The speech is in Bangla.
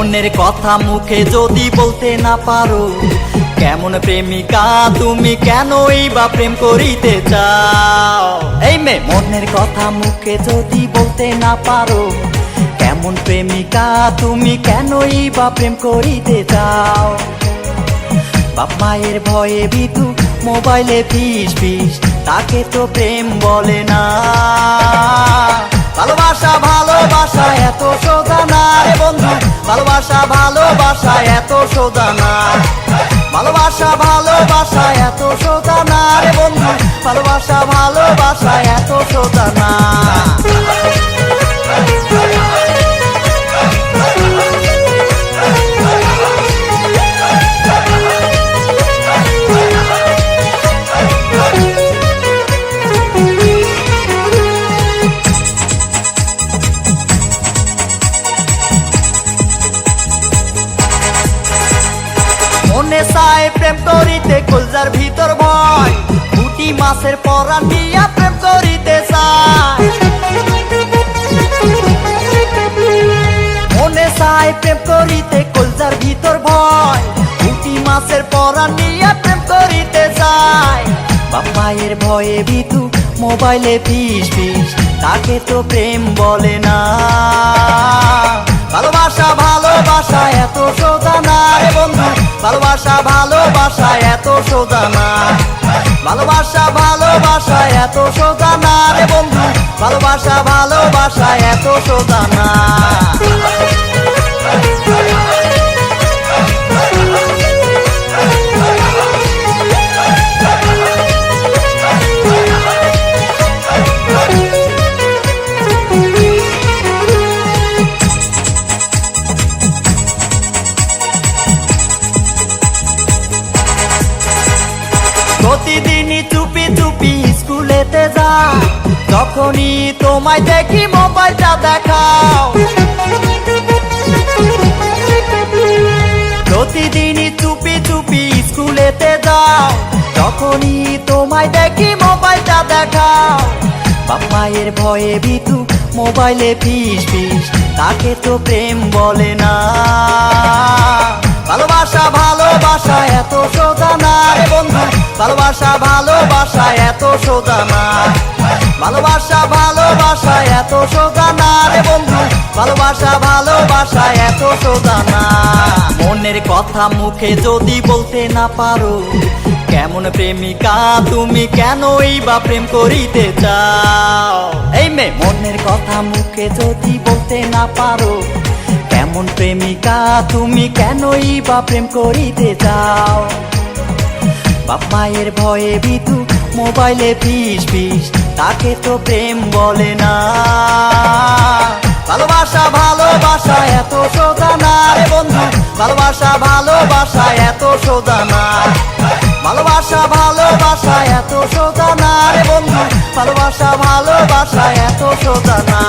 মনের কথা মুখে যদি বলতে না পারো, কেমন প্রেমিকা তুমি, কেনই বা প্রেম করিতে চাও? এই মেয়ে, মনের কথা মুখে যদি বলতে না পারো, কেমন প্রেমিকা তুমি, কেনই বা প্রেম করিতে চাও? বাপ মায়ের ভয়ে বিতু মোবাইলে ফিস ফিস, তাকে তো প্রেম বলে না। ভালোবাসা ভালোবাসা এত সোজা না রে বন্ধু, ভালোবাসা ভালোবাসা এত সোজা না। ভালোবাসা ভালোবাসা এত সোজা না রে বন্ধু, ভালোবাসা ভালোবাসা এত সোজা না। মনে চায় প্রেম করিতে, কলজার ভিতর ভয়, পুঁটি মাছের পরাণ নিয়া প্রেম করিতে চায়। মনে চায় প্রেম করিতে, কলজার ভিতর ভয়, পুঁটি মাছের পরাণ নিয়া প্রেম করিতে চায়। বাপ মায়ের ভয়ে বিতু মোবাইলে ফিস ফিস, তাকে তো প্রেম বলে না। ভালোবাসা ভালোবাসা এত সোজা না রে বন্ধু, ভালোবাসা ভালোবাসা এত সোজা না। ভালোবাসা ভালোবাসা এত সোজা না রে বন্ধু, ভালোবাসা ভালোবাসা এত সোজা না। প্রতিদিনই চুপি চুপি স্কুলেতে যাই, যখনই তোমায় দেখি মোবাইলটা দেখাও। প্রতিদিনই চুপি চুপি স্কুলেতে যাও, যখনই তোমায় দেখি মোবাইলটা দেখাও। বাপ মায়ের ভয়ে বিতু মোবাইলে ফিস ফিস, তাকে তো প্রেম বলে না। ভালোবাসা ভালোবাসা এত সোজা না রে বন্ধু, ভালোবাসা ভালোবাসা এত সোজা না। ভালোবাসা ভালোবাসা এত সোজা না রে বন্ধু, ভালোবাসা ভালোবাসা এত সোজা না। মনের কথা মুখে যদি বলতে না পারো, কেমন প্রেমিকা তুমি, কেনই বা প্রেম করিতে চাও? এই মেয়ে, মনের কথা মুখে যদি বলতে না পারো, কেমন প্রেমিকা তুমি, কেনই বা প্রেম করিতে চাও? বাপ মায়ের ভয়ে বিতু মোবাইলে ফিস ফিস, তাকে তো প্রেম বলে না। ভালোবাসা ভালোবাসা এত সোজা না রে বন্ধু, ভালোবাসা ভালোবাসা এত সোজা না। ভালোবাসা ভালোবাসা এত সোজা না রে বন্ধু, ভালোবাসা ভালোবাসা এত সোজা না।